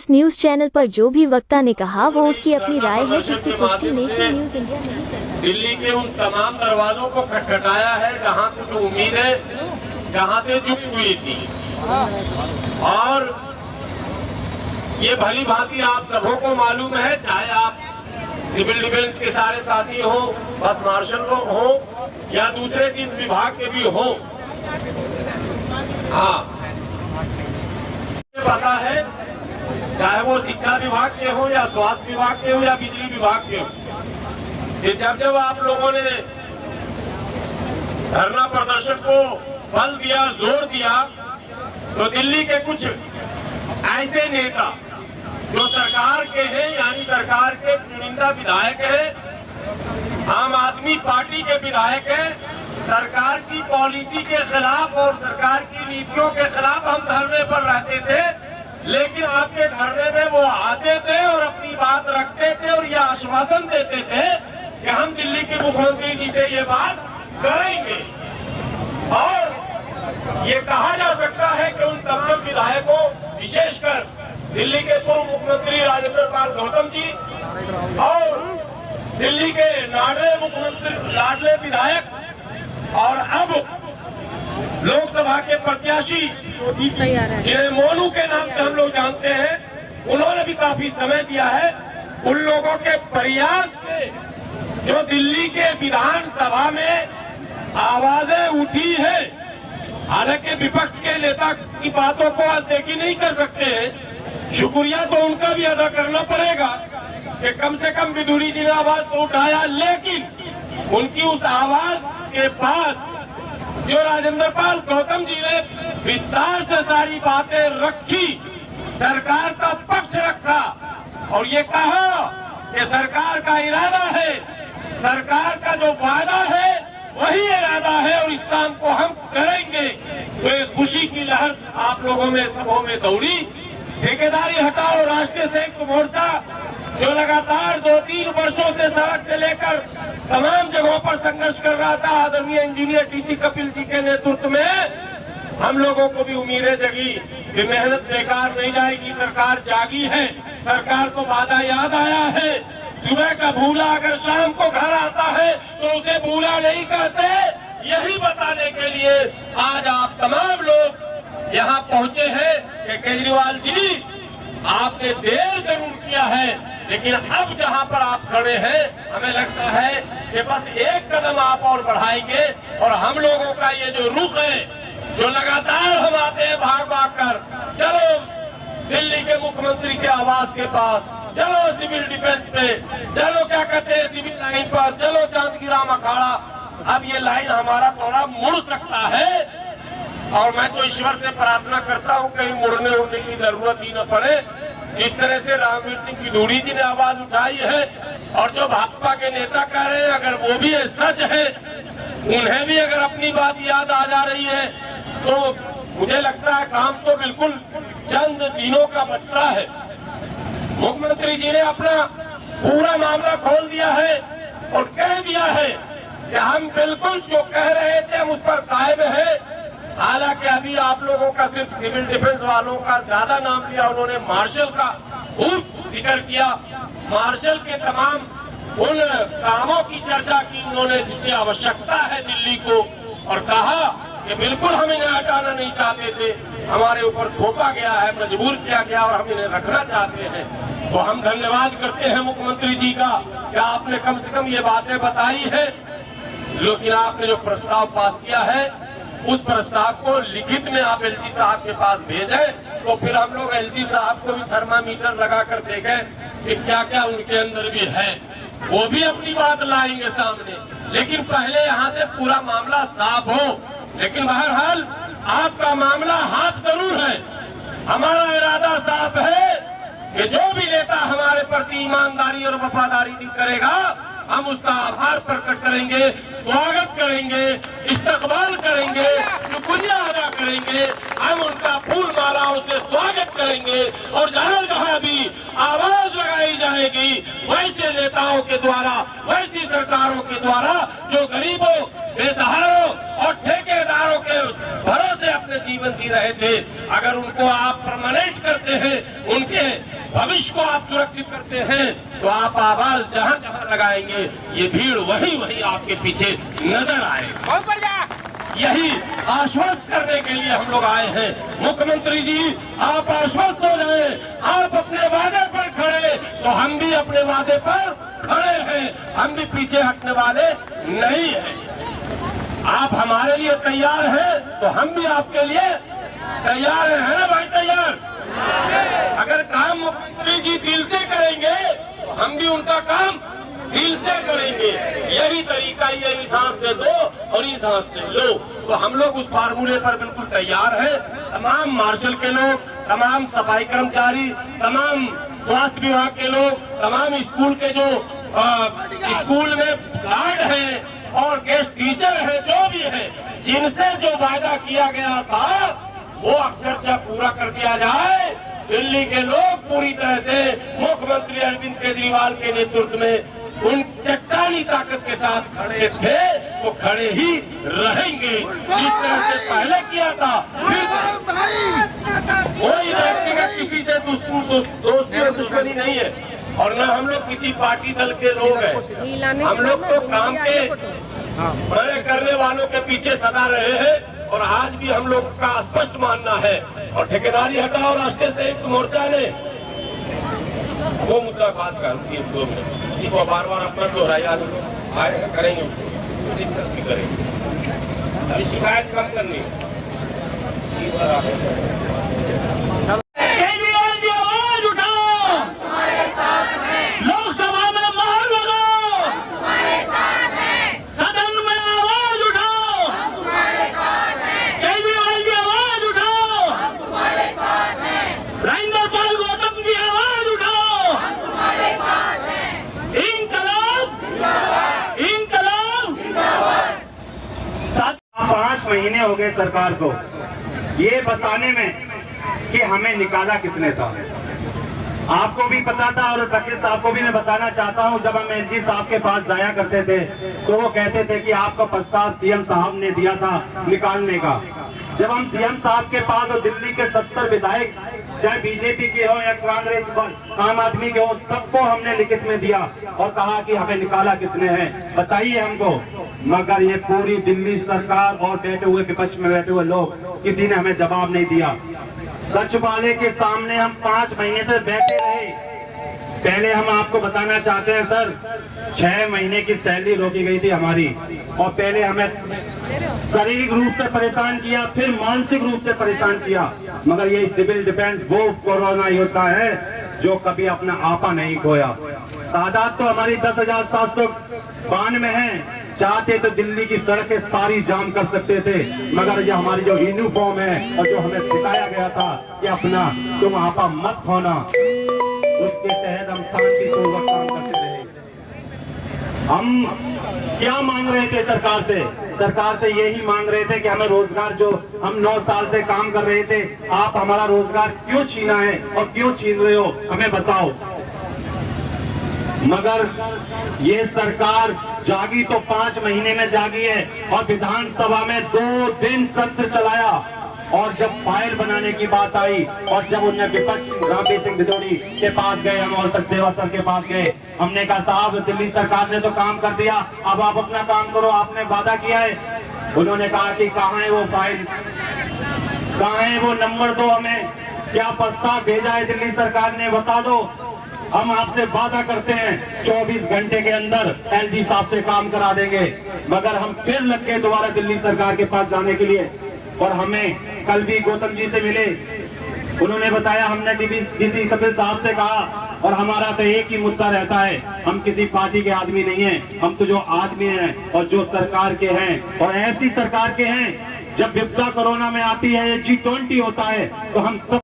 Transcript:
इस news channel पर जो भी वक्ता ने कहा वो उसकी अपनी राय है, जिसकी पुष्टि नेशन न्यूज इंडिया नहीं करता। दिल्ली के उन तमाम दरवाजों को खटखटाया है जहां कुछ उम्मीदें जहां से जुड़ी हुई थी, और ये भली भांति आप सबों को मालूम है, चाहे आप सिविल डिफेंस के सारे साथी हो, बस मार्शल लोग हो या दूसरे जिस विभाग के भी हो, हाँ पता है, चाहे वो शिक्षा विभाग के हो या स्वास्थ्य विभाग के हो या बिजली विभाग के हो, कि जब आप लोगों ने धरना प्रदर्शन को बल दिया, जोर दिया, तो दिल्ली के कुछ ऐसे नेता जो सरकार के हैं, यानी सरकार के चुनिंदा विधायक हैं, आम आदमी पार्टी के विधायक हैं, सरकार की पॉलिसी के खिलाफ और सरकार की नीतियों के खिलाफ हम धरने पर रहते थे, लेकिन आपके धरने में वो आते थे और अपनी बात रखते थे और यह आश्वासन देते थे कि हम दिल्ली के मुख्यमंत्री जी से ये बात करेंगे। और ये कहा जा सकता है कि उन तमाम विधायकों, विशेषकर दिल्ली के पूर्व मुख्यमंत्री राजेंद्र पाल गौतम जी और दिल्ली के लाडले विधायक और अब लोकसभा के प्रत्याशी जिन्हें मोनू के नाम से हम लोग जानते हैं, उन्होंने भी काफी समय दिया है। उन लोगों के प्रयास से जो दिल्ली के विधानसभा में आवाजें उठी है, हालांकि विपक्ष के नेता की बातों को अनदेखी नहीं कर सकते हैं, शुक्रिया तो उनका भी अदा करना पड़ेगा कि कम से कम विधुरी जी ने आवाज तो उठाया, लेकिन उनकी उस आवाज के बाद जो राजेंद्र पाल गौतम जी ने विस्तार से सारी बातें रखी, सरकार का पक्ष रखा और ये कहा कि सरकार का इरादा है, सरकार का जो वादा है वही इरादा है और इस काम को हम करेंगे, तो एक खुशी की लहर आप लोगों में, सबों में दौड़ी। ठेकेदारी हटाओ राष्ट्रीय संयुक्त मोर्चा जो लगातार 2-3 वर्षों से सड़क से लेकर तमाम जगहों पर संघर्ष कर रहा था, आदरणीय इंजीनियर टीसी कपिल जी के नेतृत्व में हम लोगों को भी उम्मीदें जगी कि मेहनत बेकार नहीं जाएगी, सरकार जागी है, सरकार को वादा याद आया है। सुबह का भूला अगर शाम को घर आता है तो उसे भूला नहीं कहते, यही बताने के लिए आज आप तमाम लोग यहाँ पहुँचे हैं कि केजरीवाल जी आपने देर जरूर किया है, लेकिन अब जहाँ पर आप खड़े हैं हमें लगता है कि बस एक कदम आप और बढ़ाएंगे और हम लोगों का ये जो रुख है, जो लगातार हम आते हैं भाग भाग कर, चलो दिल्ली के मुख्यमंत्री के आवास के पास, चलो सिविल डिफेंस पे, चलो क्या कहते हैं सिविल लाइन पर, चलो चांदगिराम अखाड़ा, अब ये लाइन हमारा थोड़ा मुड़ सकता है और मैं तो ईश्वर से प्रार्थना करता हूँ कहीं मुड़ने उड़ने की जरूरत ही न पड़े। इस तरह से रामवीर सिंह किदूरी जी ने आवाज उठाई है और जो भाजपा के नेता कह रहे हैं, अगर वो भी सच है, उन्हें भी अगर अपनी बात याद आ जा रही है, तो मुझे लगता है काम तो बिल्कुल चंद दिनों का बचता है। मुख्यमंत्री जी ने अपना पूरा मामला खोल दिया है और कह दिया है कि हम बिल्कुल जो कह रहे थे हम उस पर कायम है। हालांकि अभी आप लोगों का सिर्फ सिविल डिफेंस वालों का ज्यादा नाम लिया, उन्होंने मार्शल का खूब जिक्र किया, मार्शल के तमाम उन कामों की चर्चा की उन्होंने जिसकी आवश्यकता है दिल्ली को, और कहा कि बिल्कुल हम इन्हें हटाना नहीं चाहते थे, हमारे ऊपर थोपा गया है, मजबूर किया गया और हम इन्हें रखना चाहते हैं। तो हम धन्यवाद करते हैं मुख्यमंत्री जी का कि आपने कम से कम ये बातें बताई है, लेकिन आपने जो प्रस्ताव पास किया है उस प्रस्ताव को लिखित में आप एलजी साहब के पास भेजें, तो फिर हम लोग एलजी साहब को भी थर्मामीटर लगा कर देखें कि क्या क्या उनके अंदर भी है, वो भी अपनी बात लाएंगे सामने। लेकिन पहले यहाँ से पूरा मामला साफ हो। लेकिन बहरहाल आपका मामला हाथ जरूर है, हमारा इरादा साफ है कि जो भी नेता हमारे प्रति ईमानदारी और वफादारी नहीं करेगा, हम उसका आभार प्रकट करेंगे, स्वागत करेंगे, इस्तकबाल करेंगे, शुक्रिया अदा करेंगे, हम उनका फूल मालाओं से स्वागत करेंगे और जहाँ जहाँ भी आवाज लगाई जाएगी वैसे नेताओं के द्वारा, वैसी सरकारों के द्वारा जो गरीबों, बेसहारों और ठेकेदारों के भरोसे अपने जीवन जी रहे थे, अगर उनको आप परमानेंट करते हैं, उनके भविष्य को आप सुरक्षित करते हैं तो आप आवाज जहां जहां लगाएंगे ये भीड़ वही वही आपके पीछे नजर आएगी। यही आश्वस्त करने के लिए हम लोग आए हैं। मुख्यमंत्री जी, आप आश्वस्त हो जाएं, आप अपने वादे पर खड़े, तो हम भी अपने वादे पर खड़े हैं, हम भी पीछे हटने वाले नहीं हैं। आप हमारे लिए तैयार हैं तो हम भी आपके लिए तैयार हैं, है ना भाई? तैयार। अगर काम मुख्यमंत्री जी दिल से करेंगे तो हम भी उनका काम दिल से करेंगे। यही तरीका, यही सांस से दो और ये सांस से लो। तो हम लोग उस फार्मूले पर बिल्कुल तैयार हैं। तमाम मार्शल के लोग, तमाम सफाई कर्मचारी, तमाम स्वास्थ्य विभाग के लोग, तमाम स्कूल के जो स्कूल में गार्ड हैं और गेस्ट टीचर हैं, जो भी है, जिनसे जो वादा किया गया था वो अक्षरशः पूरा कर दिया जाए। दिल्ली के लोग पूरी तरह से मुख्यमंत्री अरविंद केजरीवाल के नेतृत्व में उन चट्टानी ताकत के साथ खड़े थे तो खड़े ही रहेंगे। जिस तरह से पहले किया था, फिर कोई व्यक्तिगत किसी से दोस्ती और दुश्मनी नहीं है और न हम लोग किसी पार्टी दल के लोग हैं। हम लोग तो काम के बड़े करने वालों के पीछे सदा रहे हैं और आज भी हम लोग का स्पष्ट मानना है। और ठेकेदारी हटाओ राष्ट्रीय संयुक्त मोर्चा ने वो मुद्दा बात करती है, इसी को बार बार अपना दोहराया आएगा, करेंगे उसको डिस्कस भी करेंगे। अभी शिकायत कम करनी लोकसभा में मार लगाओ, सदन में आवाज उठाओ, केजरीवाल की आवाज उठाओ, राजेंद्रपाल गौतम की आवाज उठाओ, इंकलाब इंकलाब। 5 महीने हो गए सरकार को ये बताने में कि हमें निकाला किसने था। आपको भी पता था और वकील साहब को भी मैं बताना चाहता हूं, जब हम एलजी साहब के पास जाया करते थे तो वो कहते थे कि आपका प्रस्ताव सीएम साहब ने दिया था निकालने का। जब हम सीएम साहब के पास और दिल्ली के 70 विधायक, चाहे बीजेपी के हो या कांग्रेस आम आदमी के हो, सबको हमने लिखित में दिया और कहा कि हमें निकाला किसने है, बताइए हमको। मगर ये पूरी दिल्ली सरकार और बैठे हुए विपक्ष में बैठे हुए लोग, किसी ने हमें जवाब नहीं दिया। सच वाले के सामने हम 5 महीने से बैठे रहे। पहले हम आपको बताना चाहते हैं सर, 6 महीने की सैलरी रोकी गई थी हमारी और पहले हमें शारीरिक रूप से परेशान किया, फिर मानसिक रूप से परेशान किया। मगर ये सिविल डिफेंस वो कोरोना योद्धा है जो कभी अपना आपा नहीं खोया। तादाद तो हमारी 10,792 है। चाहते तो दिल्ली की सड़कें सारी जाम कर सकते थे, मगर ये हमारी जो यूनिफॉर्म है और जो हमें सिखाया गया था कि अपना तुम आपा मत होना, उसके तहत हम शांतिपूर्वक काम करते रहे। हम क्या मांग रहे थे सरकार से? सरकार से यही मांग रहे थे कि हमें रोजगार, जो हम 9 साल से काम कर रहे थे, आप हमारा रोजगार क्यों छीना है और क्यों छीन रहे हो, हमें बताओ। मगर ये सरकार जागी तो 5 महीने में जागी है और विधानसभा में 2 दिन सत्र चलाया और जब फाइल बनाने की बात आई और जब उन्हें विपक्ष रामवीर सिंह भिदौड़ी के पास गए, हम और सचदेवा सर के पास गए, हमने कहा साहब दिल्ली सरकार ने तो काम कर दिया, अब आप अपना काम करो, आपने वादा किया है। उन्होंने कहा कि कहाँ है वो फाइल, कहाँ है वो नंबर दो, हमें क्या प्रस्ताव भेजा है दिल्ली सरकार ने, बता दो। हम आपसे वादा करते हैं 24 घंटे के अंदर एलजी साहब से काम करा देंगे। मगर हम फिर लग गए दोबारा दिल्ली सरकार के पास जाने के लिए और हमें कल भी गौतम जी से मिले, उन्होंने बताया हमने डीसी कपिल साहब से कहा और हमारा तो एक ही मुद्दा रहता है, हम किसी पार्टी के आदमी नहीं हैं, हम तो जो आदमी हैं और जो सरकार के हैं और ऐसी सरकार के हैं, जब विपदा कोरोना में आती है, G20 होता है तो हम सब